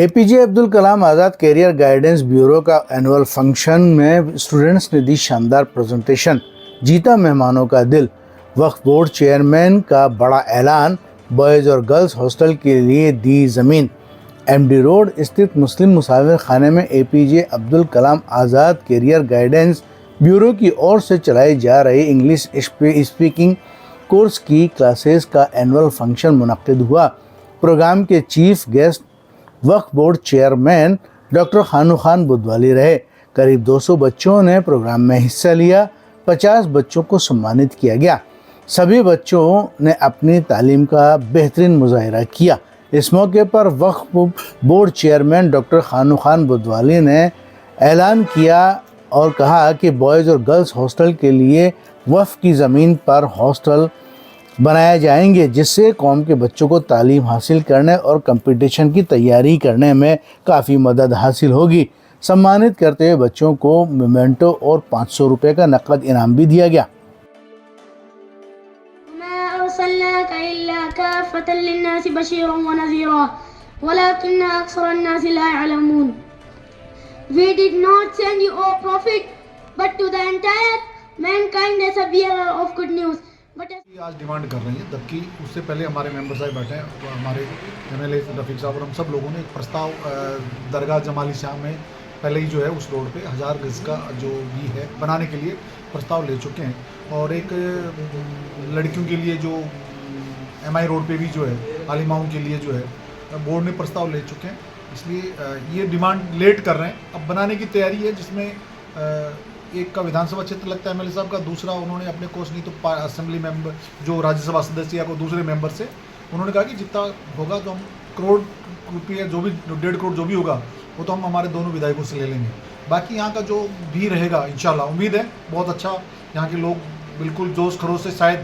APJ Abdul Kalam Azad career guidance bureau का annual function में students ने दी शानदार प्रेजेंटेशन, जीता मेहमानों का दिल। वक्फ बोर्ड चेयरमैन का बड़ा ऐलान, बॉयज़ और गर्ल्स हॉस्टल के लिए दी ज़मीन। MD रोड स्थित मुस्लिम मुसाफिर खाने में APJ Abdul Kalam Azad career guidance bureau की ओर से चलाई जा रही इंग्लिश स्पीकिंग कोर्स की क्लासेस का एनुअल फंक्शन मुनक्किद हुआ। प्रोग्राम के चीफ गेस्ट वक्फ बोर्ड चेयरमैन डॉक्टर खानू खान बुदवाली रहे। करीब 200 बच्चों ने प्रोग्राम में हिस्सा लिया। 50 बच्चों को सम्मानित किया गया। सभी बच्चों ने अपनी तालीम का बेहतरीन मुजाहिरा किया। इस मौके पर वक्फ बोर्ड चेयरमैन डॉक्टर खानू खान बुदवाली ने ऐलान किया और कहा कि बॉयज़ और गर्ल्स हॉस्टल के लिए वक्फ की ज़मीन पर हॉस्टल बनाए जाएंगे, जिससे कौम के बच्चों को तालीम हासिल करने और कंपटीशन की तैयारी करने में काफ़ी मदद हासिल होगी। सम्मानित करते हुए बच्चों को मोमेंटो और 500 रुपये का नकद इनाम भी दिया गया। We did not send you, O Prophet, but to the entire mankind as a bearer of good news. आज डिमांड कर रही है, जबकि उससे पहले हमारे मेंबर साहब बैठे हैं, हमारे MLA रफ़ीक साहब और हम सब लोगों ने एक प्रस्ताव दरगाह जमाली शाह में पहले ही जो है उस रोड पे 1000 गज़ का जो भी है बनाने के लिए प्रस्ताव ले चुके हैं। और एक लड़कियों के लिए जो MI रोड पे भी जो है आलिमाओं के लिए जो है बोर्ड ने प्रस्ताव ले चुके हैं, इसलिए ये डिमांड लेट कर रहे हैं। अब बनाने की तैयारी है, जिसमें एक का विधानसभा क्षेत्र लगता है MLA साहब का, दूसरा उन्होंने अपने कोर्स नहीं तो असेंबली मेंबर जो राज्यसभा सदस्य या को दूसरे मेंबर से उन्होंने कहा कि जितना होगा तो हम करोड़ रुपये जो भी 1.5 करोड़ जो भी होगा वो तो हम हमारे दोनों विधायकों से ले लेंगे। बाकी यहाँ का जो भी रहेगा इंशाल्लाह उम्मीद है बहुत अच्छा, यहाँ के लोग बिल्कुल जोश खरोश से शायद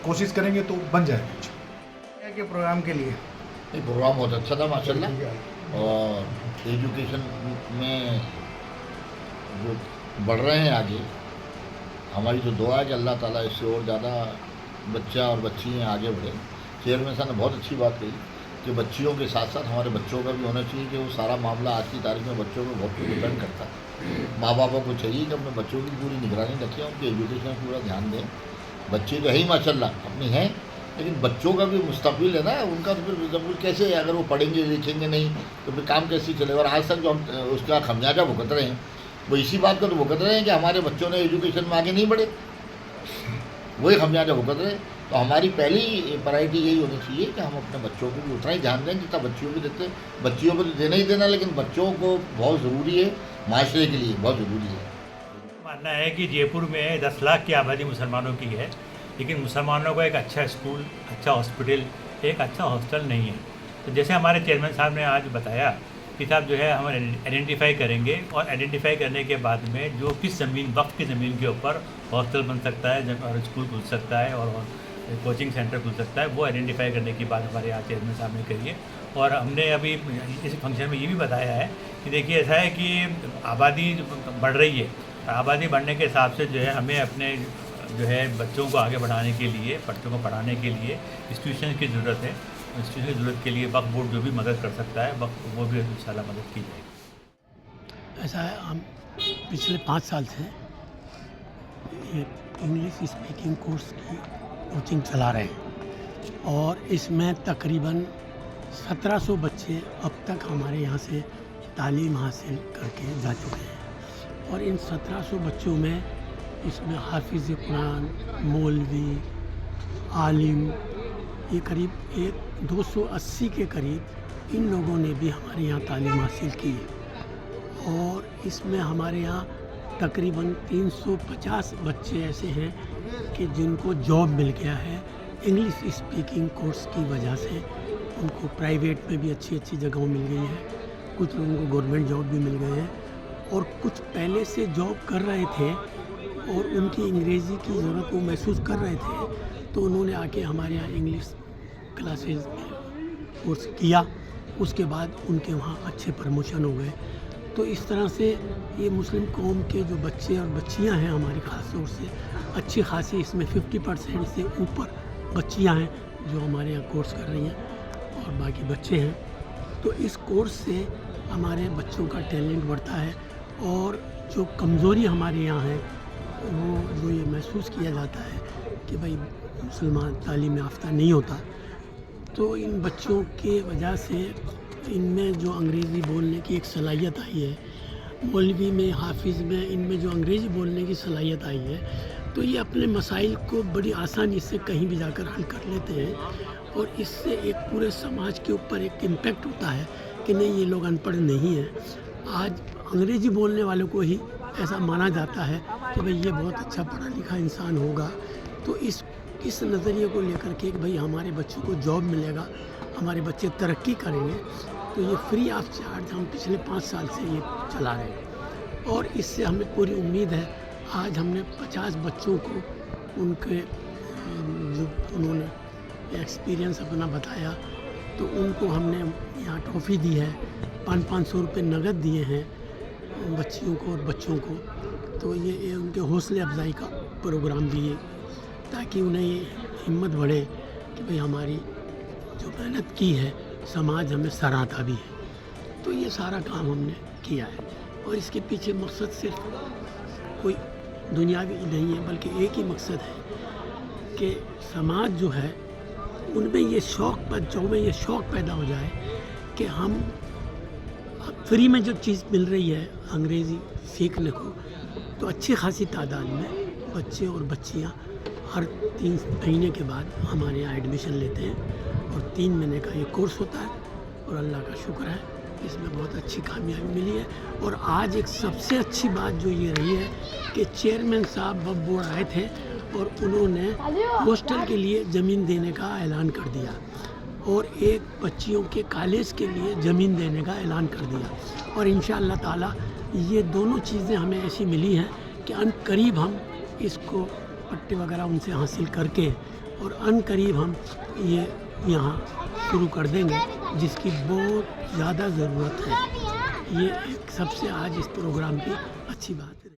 कोशिश करेंगे तो बन जाएगा। के प्रोग्राम के लिए ये प्रोग्राम बहुत अच्छा था माशाल्लाह, और एजुकेशन में जो बढ़ रहे हैं आगे, हमारी जो दुआ है कि अल्लाह ताला इससे और ज़्यादा बच्चा और बच्चियाँ आगे बढ़े। चेयरमैन साहब ने बहुत अच्छी बात कही कि बच्चियों के साथ साथ हमारे बच्चों का भी होना चाहिए, कि वो सारा मामला आज की तारीख में बच्चों पर बहुत डिपेंड करता है। माँ बापों को चाहिए कि अपने बच्चों की पूरी निगरानी रखें, उनके एजुकेशन में पूरा ध्यान दें। बच्चे तो है ही माशाल्लाह अपनी हैं, लेकिन बच्चों का भी मुस्तकबिल है ना, उनका तो फिर कैसे, अगर वो पढ़ेंगे लिखेंगे नहीं तो फिर काम कैसे चलेगा। और आज तक जो हम उसका खमियाजा भुगत रहे हैं वो इसी बात का तो भुगत रहे हैं कि हमारे बच्चों ने एजुकेशन में आगे नहीं बढ़े, वही खमियाजा भुगत रहे हैं। तो हमारी पहली प्रायोरिटी यही होनी चाहिए कि हम अपने बच्चों को भी उतना ही ध्यान दें जितना बच्चियों को देते हैं। बच्चियों को तो देना ही देना, लेकिन बच्चों को बहुत ज़रूरी है, माशरे के लिए बहुत ज़रूरी है। मानना है कि जयपुर में 10 लाख की आबादी मुसलमानों की है, लेकिन मुसलमानों का एक अच्छा स्कूल, अच्छा हॉस्पिटल, एक अच्छा हॉस्टल नहीं है। तो जैसे हमारे चेयरमैन साहब ने आज बताया कि साहब जो है हम आइडेंटिफाई करेंगे, और आइडेंटिफाई करने के बाद में जो किस ज़मीन, वक्त की ज़मीन के ऊपर हॉस्टल बन सकता है और स्कूल खुल सकता है और कोचिंग सेंटर खुल सकता है, वो आइडेंटिफाई करने की बात हमारे यहाँ चेयरमैन साहब ने कही है। और हमने अभी इस फंक्शन में ये भी बताया है कि देखिए ऐसा है कि आबादी बढ़ रही है, आबादी बढ़ने के हिसाब से जो है हमें अपने जो है बच्चों को आगे बढ़ाने के लिए, बच्चों को पढ़ाने के लिए इंस्टीट्यूशन की ज़रूरत है। इंस्टीट्यूशन की ज़रूरत के लिए वक्फ बोर्ड जो भी मदद कर सकता है वो भी इंशाल्लाह मदद की जाएगी। ऐसा है, हम पिछले 5 साल से ये इंग्लिश स्पीकिंग कोर्स की कोचिंग चला रहे हैं, और इसमें तकरीबन 1700 बच्चे अब तक हमारे यहाँ से तालीम हासिल करके जा चुके हैं। और इन 1700 बच्चों में इसमें हाफिज़ कुरान, मौलवी, आलिम, ये करीब 280 के करीब इन लोगों ने भी हमारे यहाँ तालीम हासिल की है। और इसमें हमारे यहाँ तकरीबन 350 बच्चे ऐसे हैं कि जिनको जॉब मिल गया है इंग्लिश स्पीकिंग कोर्स की वजह से। उनको प्राइवेट में भी अच्छी अच्छी जगहों मिल गई है, कुछ लोगों को गवर्नमेंट जॉब भी मिल गए हैं, और कुछ पहले से जॉब कर रहे थे और उनकी अंग्रेज़ी की ज़रूरत वो महसूस कर रहे थे, तो उन्होंने आके हमारे यहाँ इंग्लिश क्लासेस में कोर्स किया। उसके बाद उनके वहाँ अच्छे प्रमोशन हो गए। तो इस तरह से ये मुस्लिम कौम के जो बच्चे और बच्चियाँ हैं हमारी ख़ास तौर से अच्छी खासी, इसमें 50% से ऊपर बच्चियाँ हैं जो हमारे यहाँ कोर्स कर रही हैं, और बाकी बच्चे हैं। تو اس کورس سے ہمارے بچوں کا ٹیلنٹ بڑھتا ہے اور جو کمزوری ہمارے یہاں ہے وہ جو یہ محسوس کیا جاتا ہے کہ بھائی مسلمان تعلیم یافتہ نہیں ہوتا، تو ان بچوں کی وجہ سے ان میں جو انگریزی بولنے کی ایک صلاحیت آئی ہے، مولوی میں، حافظ میں، ان میں جو انگریزی بولنے کی صلاحیت آئی ہے، تو یہ اپنے مسائل کو بڑی آسانی سے کہیں بھی جا کر حل کر لیتے ہیں اور اس سے ایک پورے سماج کے اوپر ایک امپیکٹ ہوتا ہے کہ نہیں یہ لوگ ان پڑھ نہیں ہیں۔ آج انگریزی بولنے والوں کو ہی ایسا مانا جاتا ہے کہ بھئی یہ بہت اچھا پڑھا لکھا انسان ہوگا، تو اس نظریے کو لے کر کے کہ بھئی ہمارے بچوں کو جاب ملے گا، ہمارے بچے ترقی کریں گے، تو یہ فری آف چارج ہم پچھلے 5 سال سے یہ چلا رہے ہیں اور اس سے ہمیں پوری امید ہے۔ آج ہم نے 50 بچوں کو ان کے جو انہوں نے ایکسپیرینس اپنا بتایا تو ان کو ہم نے یہاں ٹرافی دی ہے، 500 روپے نقد دیے ہیں بچیوں کو اور بچوں کو، تو یہ ان کے حوصلے افزائی کا پروگرام بھی ہے تاکہ انہیں یہ ہمت بڑھے کہ بھئی ہماری جو محنت کی ہے سماج ہمیں سراہتا بھی ہے۔ تو یہ سارا کام ہم نے کیا ہے اور اس کے پیچھے مقصد صرف کوئی دنیاوی نہیں ہے بلکہ ایک ہی مقصد ہے کہ سماج جو ہے ان میں یہ شوق پیدا ہو جائے کہ ہم فری میں جو چیز مل رہی ہے انگریزی سیکھنے کو، تو اچھی خاصی تعداد میں بچے اور بچیاں ہر 3 مہینے کے بعد ہمارے یہاں ایڈمیشن لیتے ہیں اور 3 مہینے کا یہ کورس ہوتا ہے اور اللہ کا شکر ہے اس میں بہت اچھی کامیابی ملی ہے۔ اور آج ایک سب سے اچھی بات جو یہ رہی ہے کہ چیئرمین صاحب وقف بورڈ آئے تھے اور انہوں نے ہاسٹل کے لیے زمین دینے کا اعلان کر دیا اور ایک بچیوں کے کالج کے لیے زمین دینے کا اعلان کر دیا، اور انشاءاللہ تعالی یہ دونوں چیزیں ہمیں ایسی ملی ہیں کہ ان قریب ہم اس کو پٹے وغیرہ ان سے حاصل کر کے اور ان قریب ہم یہ یہاں شروع کر دیں گے جس کی بہت زیادہ ضرورت ہے۔ یہ ایک سب سے آج اس پروگرام کی اچھی بات ہے۔